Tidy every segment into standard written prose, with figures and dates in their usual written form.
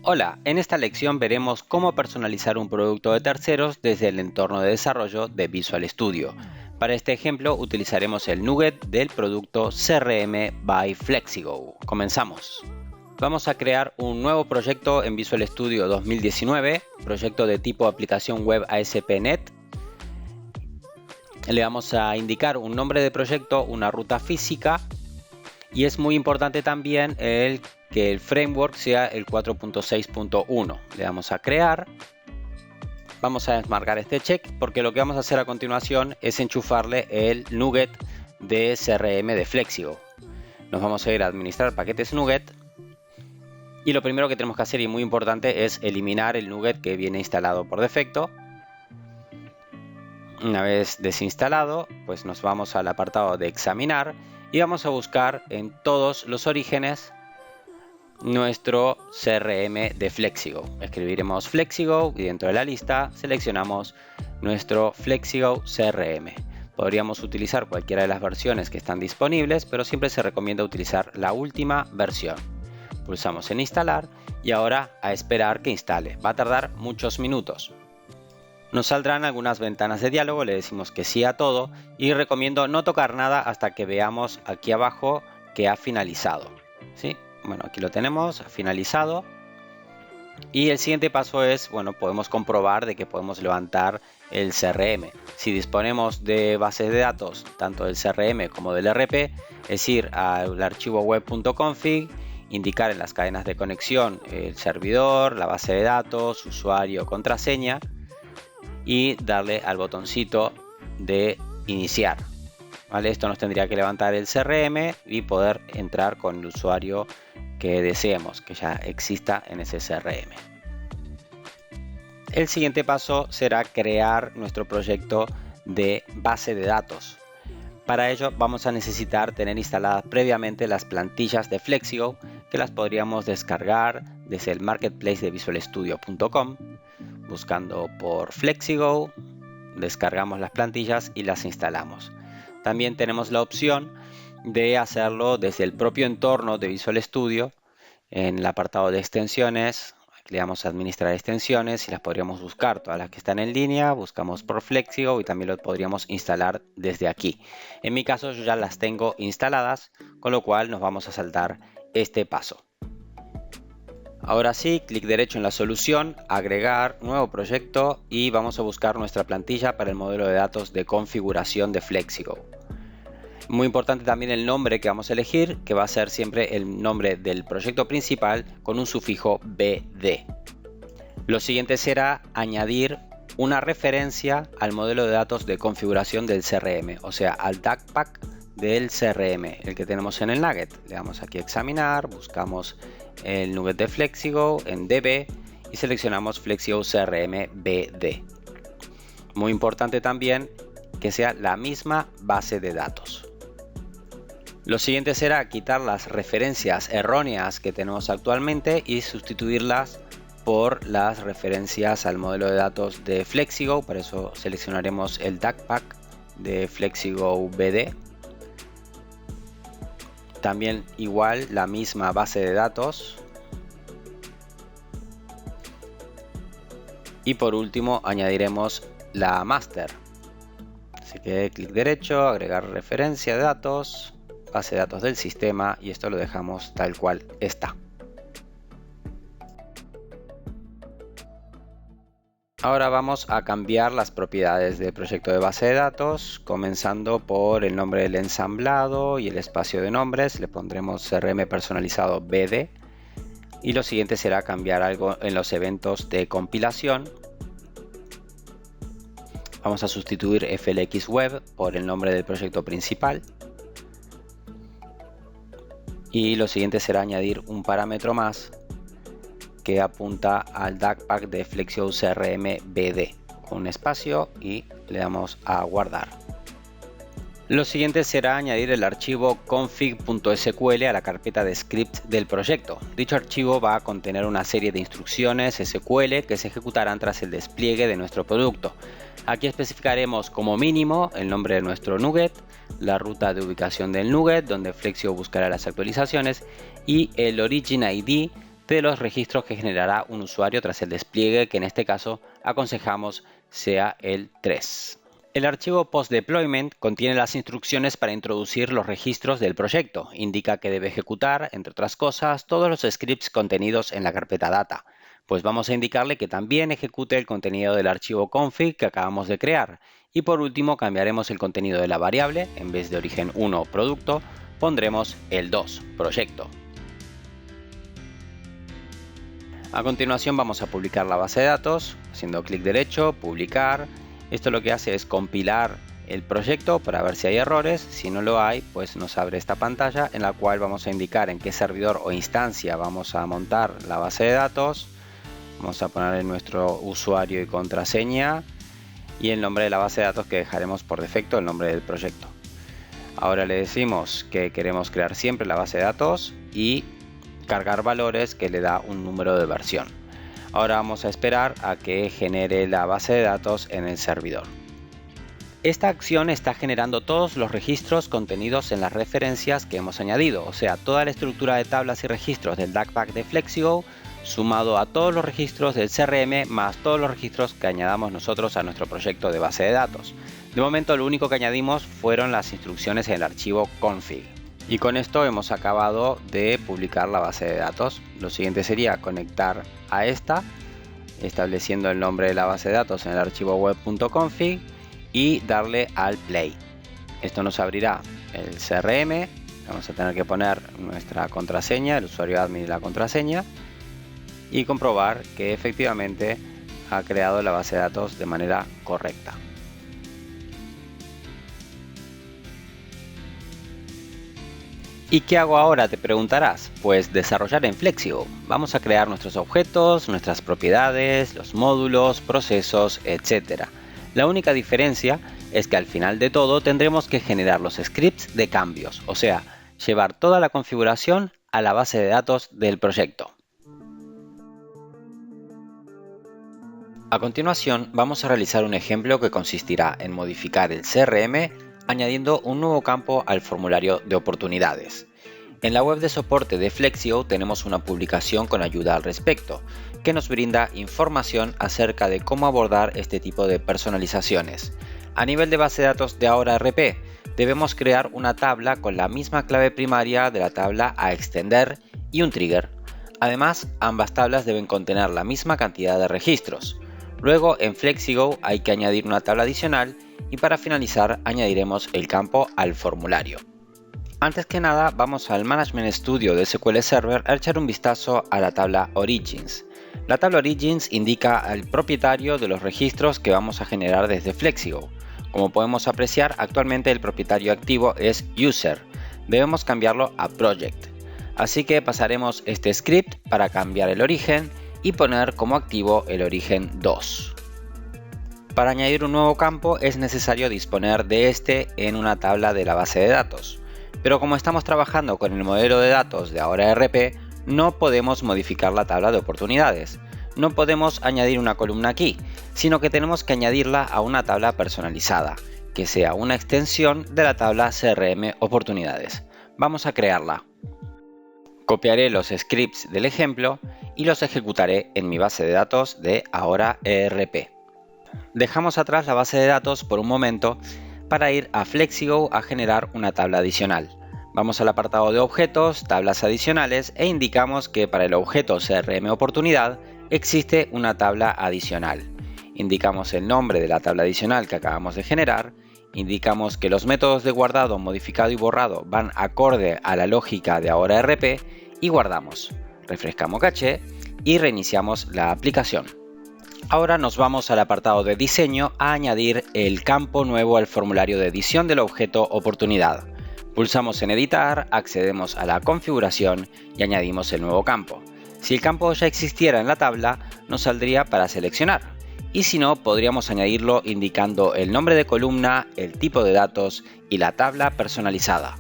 Hola, en esta lección veremos cómo personalizar un producto de terceros desde el entorno de desarrollo de Visual Studio. Para este ejemplo utilizaremos el nugget del producto CRM by Flexigo. Comenzamos. Vamos a crear un nuevo proyecto en Visual Studio 2019, proyecto de tipo aplicación web ASP.NET. Le vamos a indicar un nombre de proyecto, una ruta física y es muy importante también que el framework sea el 4.6.1. Le damos a crear. Vamos a desmarcar este check porque lo que vamos a hacer a continuación es enchufarle el nugget de CRM de Flexigo. Nos vamos a ir a administrar paquetes nugget y lo primero que tenemos que hacer, y muy importante, es eliminar el nugget que viene instalado por defecto. Una vez desinstalado, pues nos vamos al apartado de examinar y vamos a buscar en todos los orígenes nuestro CRM de Flexigo. Escribiremos Flexigo y dentro de la lista seleccionamos nuestro Flexigo CRM. Podríamos utilizar cualquiera de las versiones que están disponibles, pero siempre se recomienda utilizar la última versión. Pulsamos en instalar y ahora a esperar que instale. Va a tardar muchos minutos. Nos saldrán algunas ventanas de diálogo, le decimos que sí a todo y recomiendo no tocar nada hasta que veamos aquí abajo que ha finalizado. ¿Sí? Bueno, aquí lo tenemos, finalizado. Y el siguiente paso es, bueno, podemos comprobar de que podemos levantar el CRM. Si disponemos de bases de datos, tanto del CRM como del RP, es ir al archivo web.config, indicar en las cadenas de conexión el servidor, la base de datos, usuario, contraseña y darle al botoncito de iniciar. ¿Vale? Esto nos tendría que levantar el CRM y poder entrar con el usuario que deseemos que ya exista en ese CRM. El siguiente paso será crear nuestro proyecto de base de datos. Para ello vamos a necesitar tener instaladas previamente las plantillas de Flexigo, que las podríamos descargar desde el marketplace de visualstudio.com. Buscando por Flexigo, descargamos las plantillas y las instalamos. También tenemos la opción de hacerlo desde el propio entorno de Visual Studio. En el apartado de extensiones, le damos a administrar extensiones y las podríamos buscar. Todas las que están en línea, buscamos por Flexigo y también lo podríamos instalar desde aquí. En mi caso yo ya las tengo instaladas, con lo cual nos vamos a saltar este paso. Ahora sí, clic derecho en la solución, agregar nuevo proyecto y vamos a buscar nuestra plantilla para el modelo de datos de configuración de Flexigo. Muy importante también el nombre que vamos a elegir, que va a ser siempre el nombre del proyecto principal con un sufijo BD. Lo siguiente será añadir una referencia al modelo de datos de configuración del CRM, o sea, al DAC-pack del CRM, el que tenemos en el nugget. Le damos aquí a examinar, buscamos el nugget de Flexigo en DB y seleccionamos Flexigo CRM BD. Muy importante también que sea la misma base de datos. Lo siguiente será quitar las referencias erróneas que tenemos actualmente y sustituirlas por las referencias al modelo de datos de Flexigo. Por eso seleccionaremos el DAC-pack de Flexigo BD. También igual la misma base de datos. Y por último añadiremos la master. Así que clic derecho, agregar referencia de datos, base de datos del sistema y esto lo dejamos tal cual está. Ahora vamos a cambiar las propiedades del proyecto de base de datos, comenzando por el nombre del ensamblado y el espacio de nombres. Le pondremos CRM personalizado BD. Y lo siguiente será cambiar algo en los eventos de compilación. Vamos a sustituir FLX Web por el nombre del proyecto principal. Y lo siguiente será añadir un parámetro más que apunta al DAC-pack de Flexigo CRM BD con un espacio y le damos a guardar. Lo siguiente será añadir el archivo config.sql a la carpeta de script del proyecto. Dicho archivo va a contener una serie de instrucciones SQL que se ejecutarán tras el despliegue de nuestro producto. Aquí especificaremos como mínimo el nombre de nuestro nugget, la ruta de ubicación del nugget donde Flexigo buscará las actualizaciones y el origin ID de los registros que generará un usuario tras el despliegue, que en este caso aconsejamos sea el 3. El archivo post-deployment contiene las instrucciones para introducir los registros del proyecto. Indica que debe ejecutar, entre otras cosas, todos los scripts contenidos en la carpeta data. Pues vamos a indicarle que también ejecute el contenido del archivo config que acabamos de crear. Y por último cambiaremos el contenido de la variable. En vez de origen 1 producto, pondremos el 2 proyecto. A continuación vamos a publicar la base de datos, haciendo clic derecho, publicar. Esto lo que hace es compilar el proyecto para ver si hay errores. Si no lo hay, pues nos abre esta pantalla en la cual vamos a indicar en qué servidor o instancia vamos a montar la base de datos. Vamos a poner nuestro usuario y contraseña y el nombre de la base de datos, que dejaremos por defecto el nombre del proyecto. Ahora le decimos que queremos crear siempre la base de datos y cargar valores, que le da un número de versión. Ahora vamos a esperar a que genere la base de datos en el servidor. Esta acción está generando todos los registros contenidos en las referencias que hemos añadido, o sea, toda la estructura de tablas y registros del DACPack de Flexigo, sumado a todos los registros del CRM, más todos los registros que añadamos nosotros a nuestro proyecto de base de datos. De momento lo único que añadimos fueron las instrucciones en el archivo config. Y con esto hemos acabado de publicar la base de datos. Lo siguiente sería conectar a esta, estableciendo el nombre de la base de datos en el archivo web.config y darle al play. Esto nos abrirá el CRM. Vamos a tener que poner nuestra contraseña, el usuario admin y la contraseña, y comprobar que efectivamente ha creado la base de datos de manera correcta. ¿Y qué hago ahora?, te preguntarás. Pues desarrollar en Flexigo. Vamos a crear nuestros objetos, nuestras propiedades, los módulos, procesos, etc. La única diferencia es que al final de todo tendremos que generar los scripts de cambios, o sea, llevar toda la configuración a la base de datos del proyecto. A continuación vamos a realizar un ejemplo que consistirá en modificar el CRM añadiendo un nuevo campo al formulario de oportunidades. En la web de soporte de Flexigo tenemos una publicación con ayuda al respecto, que nos brinda información acerca de cómo abordar este tipo de personalizaciones. A nivel de base de datos de Ahora RP, debemos crear una tabla con la misma clave primaria de la tabla a extender y un trigger. Además, ambas tablas deben contener la misma cantidad de registros. Luego, en Flexigo hay que añadir una tabla adicional y para finalizar añadiremos el campo al formulario. Antes que nada vamos al Management Studio de SQL Server a echar un vistazo a la tabla Origins. La tabla Origins indica al propietario de los registros que vamos a generar desde Flexigo. Como podemos apreciar, actualmente el propietario activo es User. Debemos cambiarlo a Project. Así que pasaremos este script para cambiar el origen y poner como activo el origen 2. Para añadir un nuevo campo es necesario disponer de este en una tabla de la base de datos. Pero como estamos trabajando con el modelo de datos de Ahora RP, no podemos modificar la tabla de oportunidades. No podemos añadir una columna aquí, sino que tenemos que añadirla a una tabla personalizada, que sea una extensión de la tabla CRM oportunidades. Vamos a crearla. Copiaré los scripts del ejemplo y los ejecutaré en mi base de datos de Ahora ERP. Dejamos atrás la base de datos por un momento para ir a Flexigo a generar una tabla adicional. Vamos al apartado de objetos, tablas adicionales e indicamos que para el objeto CRM oportunidad existe una tabla adicional. Indicamos el nombre de la tabla adicional que acabamos de generar, indicamos que los métodos de guardado, modificado y borrado van acorde a la lógica de Ahora RP y guardamos. Refrescamos caché y reiniciamos la aplicación. Ahora nos vamos al apartado de diseño a añadir el campo nuevo al formulario de edición del objeto oportunidad. Pulsamos en editar, accedemos a la configuración y añadimos el nuevo campo. Si el campo ya existiera en la tabla, nos saldría para seleccionar. Y si no, podríamos añadirlo indicando el nombre de columna, el tipo de datos y la tabla personalizada.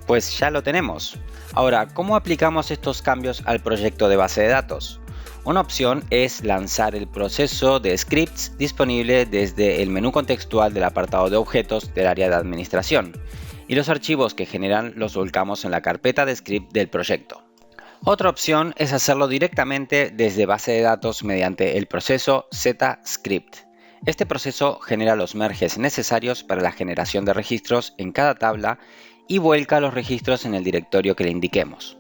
Pues ya lo tenemos. Ahora, ¿cómo aplicamos estos cambios al proyecto de base de datos? Una opción es lanzar el proceso de scripts disponible desde el menú contextual del apartado de objetos del área de administración, y los archivos que generan los volcamos en la carpeta de script del proyecto. Otra opción es hacerlo directamente desde base de datos mediante el proceso ZScript. Este proceso genera los merges necesarios para la generación de registros en cada tabla y vuelca los registros en el directorio que le indiquemos.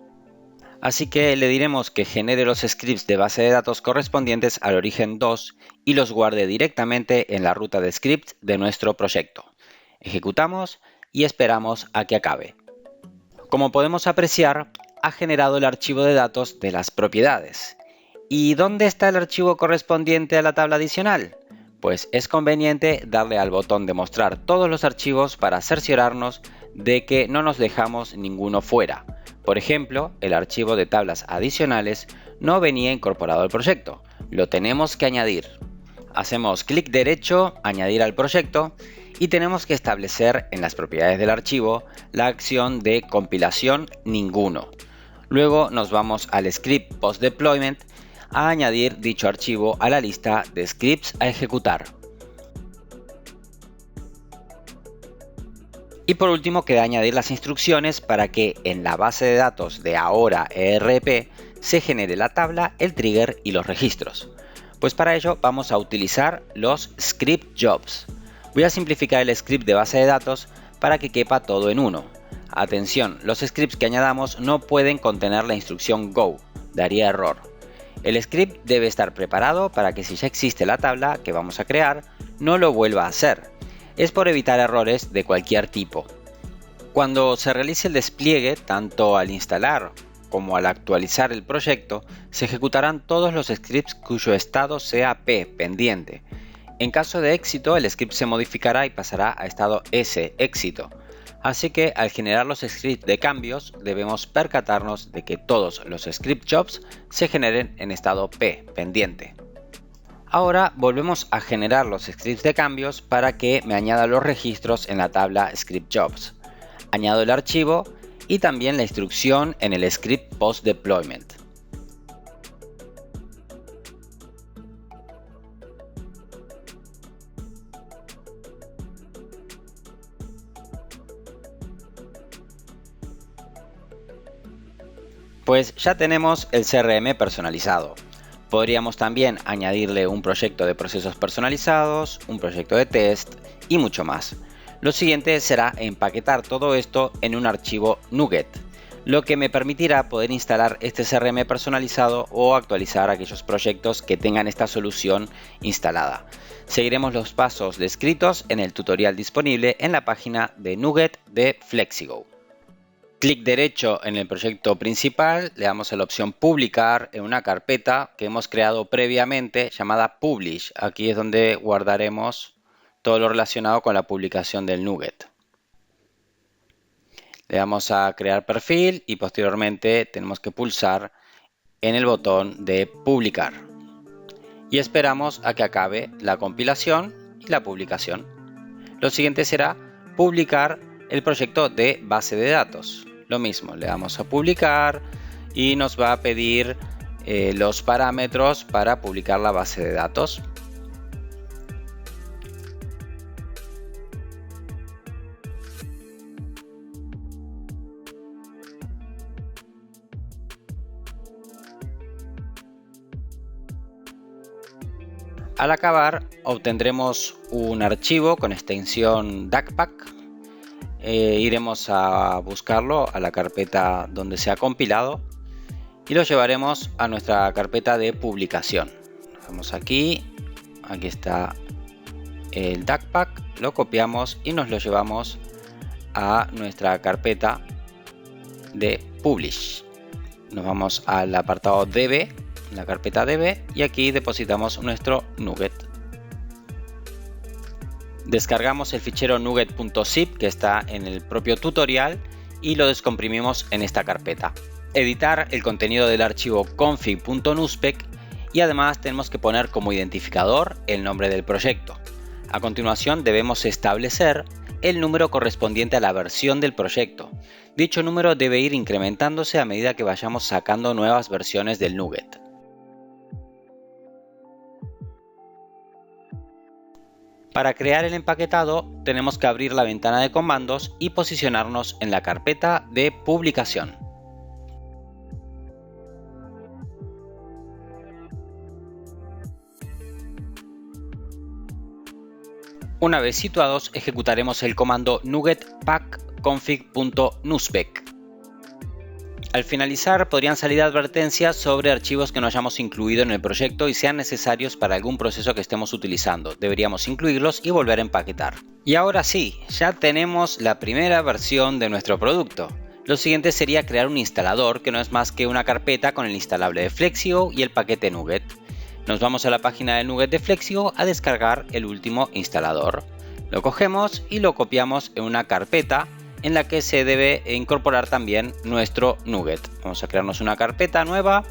Así que le diremos que genere los scripts de base de datos correspondientes al origen 2 y los guarde directamente en la ruta de script de nuestro proyecto. Ejecutamos y esperamos a que acabe. Como podemos apreciar, ha generado el archivo de datos de las propiedades. ¿Y dónde está el archivo correspondiente a la tabla adicional? Pues es conveniente darle al botón de mostrar todos los archivos para cerciorarnos de que no nos dejamos ninguno fuera. Por ejemplo, el archivo de tablas adicionales no venía incorporado al proyecto. Lo tenemos que añadir. Hacemos clic derecho, añadir al proyecto, y tenemos que establecer en las propiedades del archivo la acción de compilación ninguno. Luego nos vamos al script post deployment a añadir dicho archivo a la lista de scripts a ejecutar. Y por último queda añadir las instrucciones para que en la base de datos de ahora ERP se genere la tabla, el trigger y los registros. Pues para ello vamos a utilizar los script jobs. Voy a simplificar el script de base de datos para que quepa todo en uno. Atención, los scripts que añadamos no pueden contener la instrucción go, daría error. El script debe estar preparado para que si ya existe la tabla que vamos a crear, no lo vuelva a hacer. Es por evitar errores de cualquier tipo. Cuando se realice el despliegue, tanto al instalar como al actualizar el proyecto, se ejecutarán todos los scripts cuyo estado sea P, pendiente. En caso de éxito, el script se modificará y pasará a estado S, éxito. Así que al generar los scripts de cambios, debemos percatarnos de que todos los script jobs se generen en estado P, pendiente. Ahora volvemos a generar los scripts de cambios para que me añada los registros en la tabla script jobs. Añado el archivo y también la instrucción en el script post deployment. Pues ya tenemos el CRM personalizado. Podríamos también añadirle un proyecto de procesos personalizados, un proyecto de test y mucho más. Lo siguiente será empaquetar todo esto en un archivo NuGet, lo que me permitirá poder instalar este CRM personalizado o actualizar aquellos proyectos que tengan esta solución instalada. Seguiremos los pasos descritos en el tutorial disponible en la página de NuGet de Flexigo. Clic derecho en el proyecto principal, le damos a la opción publicar en una carpeta que hemos creado previamente llamada Publish. Aquí es donde guardaremos todo lo relacionado con la publicación del NuGet. Le damos a crear perfil y posteriormente tenemos que pulsar en el botón de publicar. Y esperamos a que acabe la compilación y la publicación. Lo siguiente será publicar el proyecto de base de datos. Lo mismo, le damos a publicar y nos va a pedir los parámetros para publicar la base de datos. Al acabar, obtendremos un archivo con extensión DACPAC. Iremos a buscarlo a la carpeta donde se ha compilado y lo llevaremos a nuestra carpeta de publicación. Vamos aquí está el DACPAC, lo copiamos y nos lo llevamos a nuestra carpeta de Publish. Nos vamos al apartado DB, la carpeta DB, y aquí depositamos nuestro NuGet. Descargamos el fichero nuget.zip que está en el propio tutorial y lo descomprimimos en esta carpeta. Editar el contenido del archivo config.nuspec y además tenemos que poner como identificador el nombre del proyecto. A continuación debemos establecer el número correspondiente a la versión del proyecto. Dicho número debe ir incrementándose a medida que vayamos sacando nuevas versiones del NuGet. Para crear el empaquetado tenemos que abrir la ventana de comandos y posicionarnos en la carpeta de publicación. Una vez situados, ejecutaremos el comando NuGet pack-config.nuspec. Al finalizar, podrían salir advertencias sobre archivos que no hayamos incluido en el proyecto y sean necesarios para algún proceso que estemos utilizando. Deberíamos incluirlos y volver a empaquetar. Y ahora sí, ya tenemos la primera versión de nuestro producto. Lo siguiente sería crear un instalador, que no es más que una carpeta con el instalable de Flexio y el paquete NuGet. Nos vamos a la página de NuGet de Flexio a descargar el último instalador. Lo cogemos y lo copiamos en una carpeta en la que se debe incorporar también nuestro NuGet. Vamos a crearnos una carpeta nueva,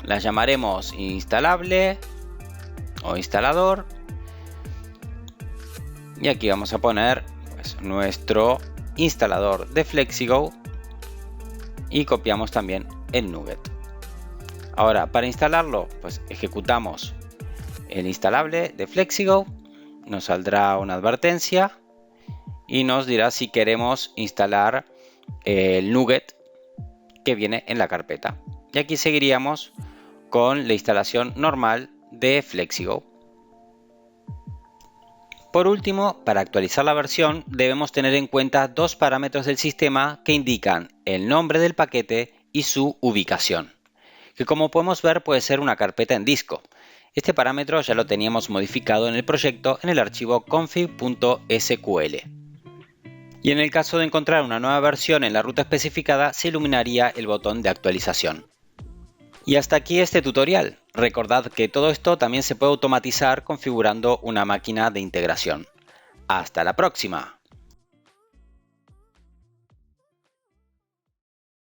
la llamaremos instalable o instalador y aquí vamos a poner pues, nuestro instalador de FlexiGo y copiamos también el NuGet. Ahora, para instalarlo, pues ejecutamos el instalable de FlexiGo, nos saldrá una advertencia y nos dirá si queremos instalar el NuGet que viene en la carpeta. Y aquí seguiríamos con la instalación normal de FlexiGo. Por último, para actualizar la versión debemos tener en cuenta dos parámetros del sistema que indican el nombre del paquete y su ubicación, que como podemos ver puede ser una carpeta en disco. Este parámetro ya lo teníamos modificado en el proyecto en el archivo config.sql. Y en el caso de encontrar una nueva versión en la ruta especificada, se iluminaría el botón de actualización. Y hasta aquí este tutorial. Recordad que todo esto también se puede automatizar configurando una máquina de integración. ¡Hasta la próxima!